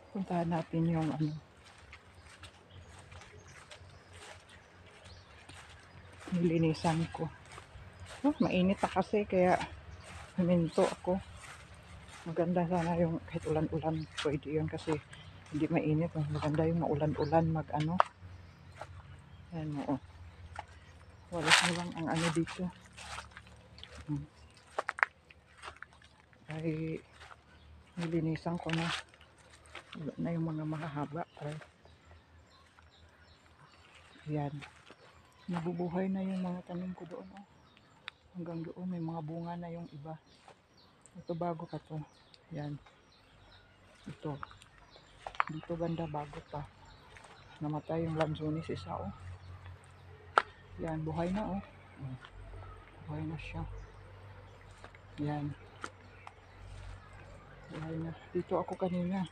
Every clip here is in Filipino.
Puntahan natin yung ano, nilinisan ko. Oh, mainit na kasi kaya huminto ako. Maganda sana yung kahit ulan-ulan, pwede yun kasi hindi mainit. Maganda yung maulan-ulan mag ano. Ayan mo, oh. Walis mo lang ang ano dito. Ay nilinisan ko na. Wala na yung mga mahahaba. Ay, yan. Nabubuhay na yung mga tanim ko doon. Oh. Hanggang doon may mga bunga na yung iba. Ito bago pa to. Yan. Ito. Dito banda bago pa. Namatay yung lanzones isa, oh. Yan, buhay na, oh. Buhay na siya. Yan. Buhay na. Dito ako kanina.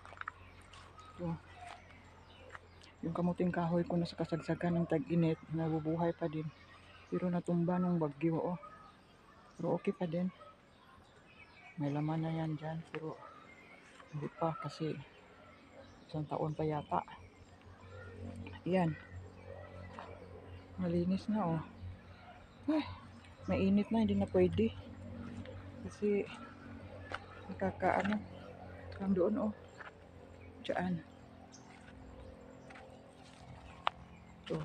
Ito. Yung kamuting kahoy ko na sa kasagsagan ng tag-init, nabubuhay pa din. Pero natumba nung bagyo, oh. Pero okay pa din. May laman na yan dyan. Pero hindi pa kasi isang taon pa yata. Yan. Malinis na, oh. Ay, mainit na, hindi na pwede. Kasi nakakaano. Hanggang doon, oh. Diyan. Ito.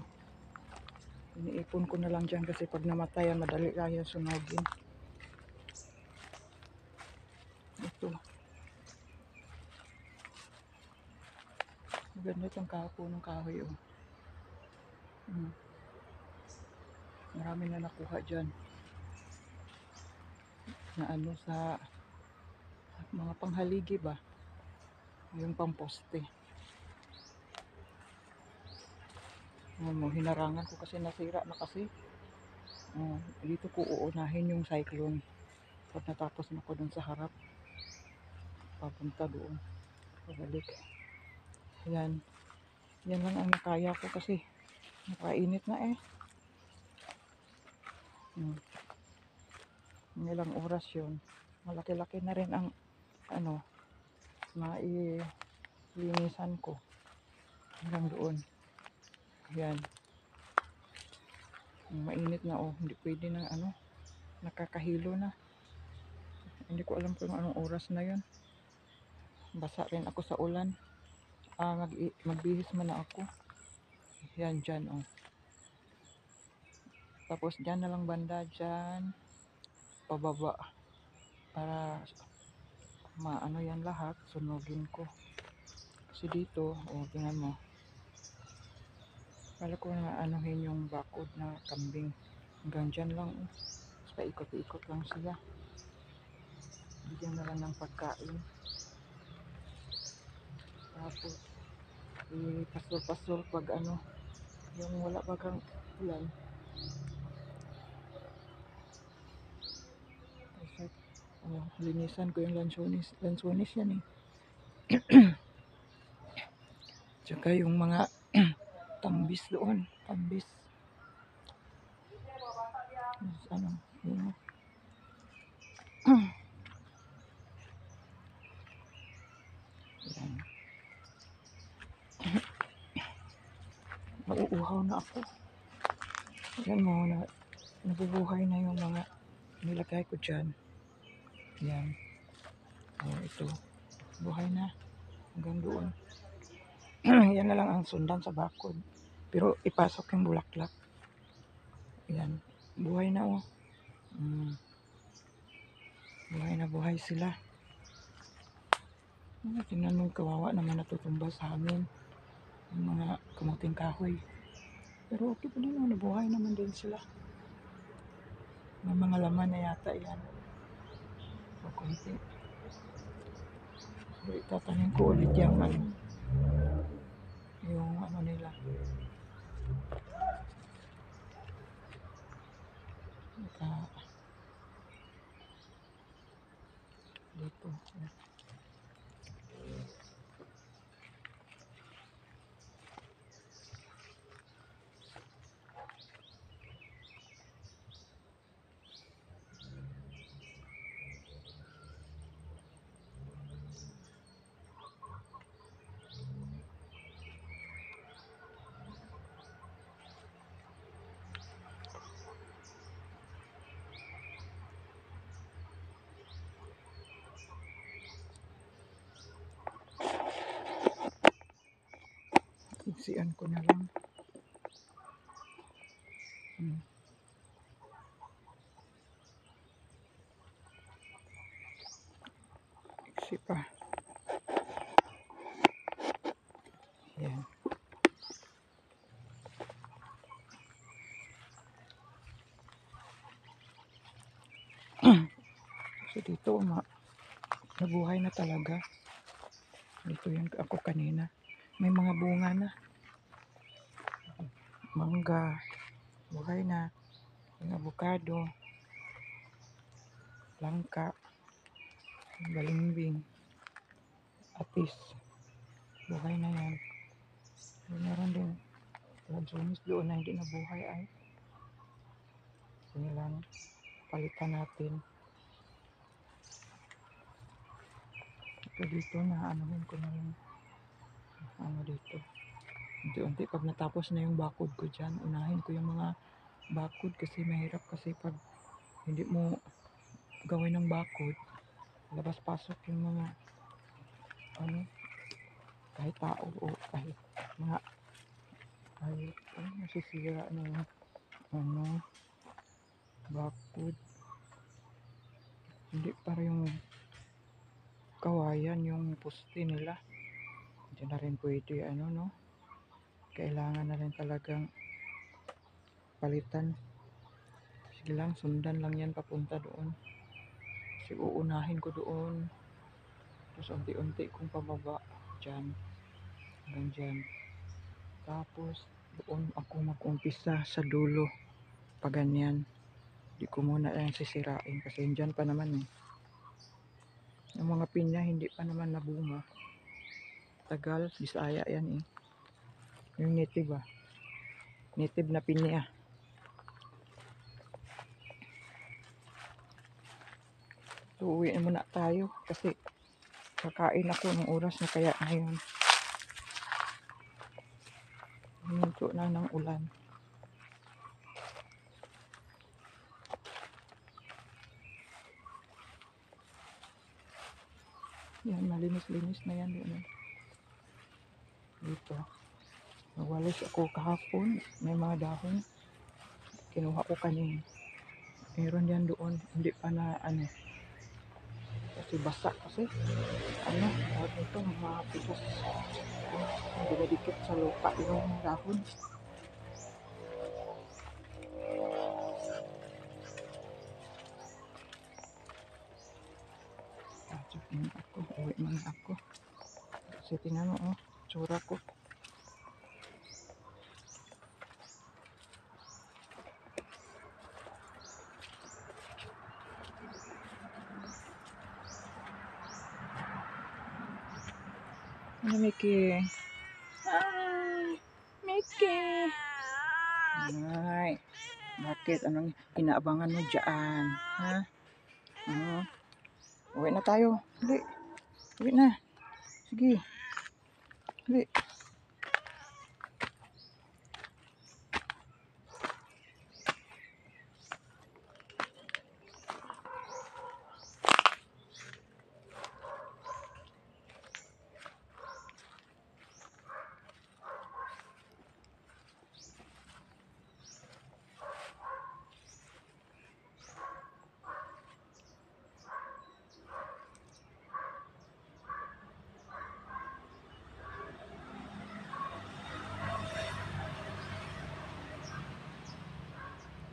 Iniipon ko na lang dyan kasi pag namatayan, madali kaya sunogin. Ito. Maganda itong kapo ng kahoy, oh. Marami na nakuha dyan. Na ano sa mga panghaligi ba? Yung pamposte. Hinarangan ko kasi nasira na kasi. Dito ko uunahin yung cyclone. Pag natapos na ko dun sa harap, papunta doon. Pabalik. Yan. Yan lang ang nakaya ko kasi nakainit na eh. Ilang oras yun. Malaki-laki na rin ang ano, mailinisan ko. Hanggang doon. Yan. Mainit na, oh. Hindi pwede na ano. Nakakahilo na. Hindi ko alam kung anong oras na yun. Basa rin ako sa ulan. Magbihis man na ako. Yan dyan, oh. Tapos dyan na lang banda dyan. Pababa. Para maano yan lahat. Sunugin ko. Kasi dito, oh, tingnan mo. Kala ko na anuhin yung bakod na kambing. Hanggang dyan lang, oh. Paikot-ikot lang sila. Bigyan na lang ng pagkain. Tapos, ipasol-pasol pag ano, yung wala bagang ulan. Kasi, linisan ko yung lansones. Lansones yan eh. Tsaka yung mga tambis doon. Tambis. Ano, yun. Yan. Nauuhaw na ako. Yan mo, nabubuhay na yung mga nilagay ko dyan. Yan. Oh, ito. Buhay na. Hanggang doon. Yan na lang ang sundan sa bakod. Pero ipasok yung bulaklak. Yan. Buhay na, oh. Buhay na buhay sila. Tingnan mo, kawawa naman natutumba sa amin. Yung mga kamuting kahoy. Pero okay pa din, oh. Nabuhay naman din sila. May mga laman na yata yan. O konti. Itatanim ko ulit yung ano nila. Dito. Sian ko na lang. Iksi pa. Yan. So dito, nabuhay na talaga. Dito yung ako kanina. May mga bunga na. Mangga. Buhay na. Yung avocado. Langka. Balimbing. Atis. Buhay na yan. Meron din. Lansunis doon na hindi nabuhay ay. Yun lang. Palitan natin. Ito dito na anuhin ko na yung ano dito. Unti-unti pag natapos na yung bakod ko dyan, unahin ko yung mga bakod kasi mahirap kasi pag hindi mo gawin ng bakod, labas-pasok yung mga ano, kahit tao o kahit mga kahit nasisira ng ano, bakod. Hindi para yung kawayan, yung poste nila. Hindi na rin pwede ano no. Kailangan na rin talagang palitan. Sige lang, sundan lang yan papunta doon. Kasi uunahin ko doon. Tapos unti-unti kong pababa dyan. Hanggang dyan. Tapos doon ako mag-umpisa sa dulo. Pa ganyan. Hindi ko muna yan sisirain. Kasi dyan pa naman eh. Yung mga pinya hindi pa naman nabunga. Tagal, Bisaya yan eh. Yung native ah. Native na pinya. So uwi muna tayo kasi kakain ako ng oras na kaya ngayon. Huminto na ng ulan. Yan, malinis-linis na yan doon. Dito. Nagwalis ako kahapon. May mga dahon. Kinuha ko kanina. Meron yan doon. Hindi pa na ano. Kasi basa kasi. Ano, tawag ito, mga pitas. Hindi dikit sa lupa yung dahon. Sasabihin ako. Uwi man ako. Kasi tingnan mo, tsura ko. Ano, Mickey? Hi! Mickey! Ay, bakit? Anong inaabangan mo dyan? Ha? Uwi na tayo. Dali. Uwi na. Sige. Dali.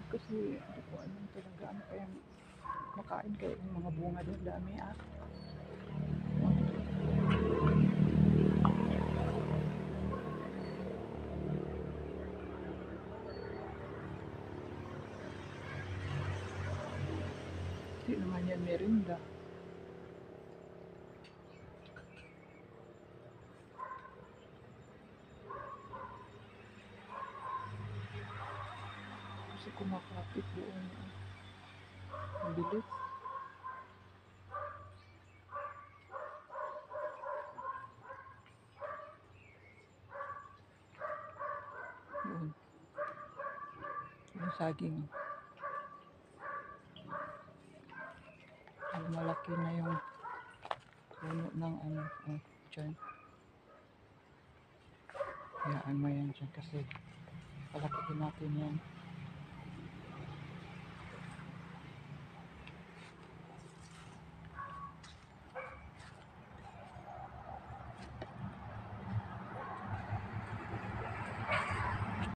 Kasi hindi ko alam talaga ano kaya makain kayo yung mga bunga doon. Dami ah. Hindi naman yan merinda. Kasi kumakapit doon. Ang bilis. Yun. Yung saging. Yung malaki na yung puno ng ano. Dyan. Hayaan mo yan dyan kasi palakihin natin yan.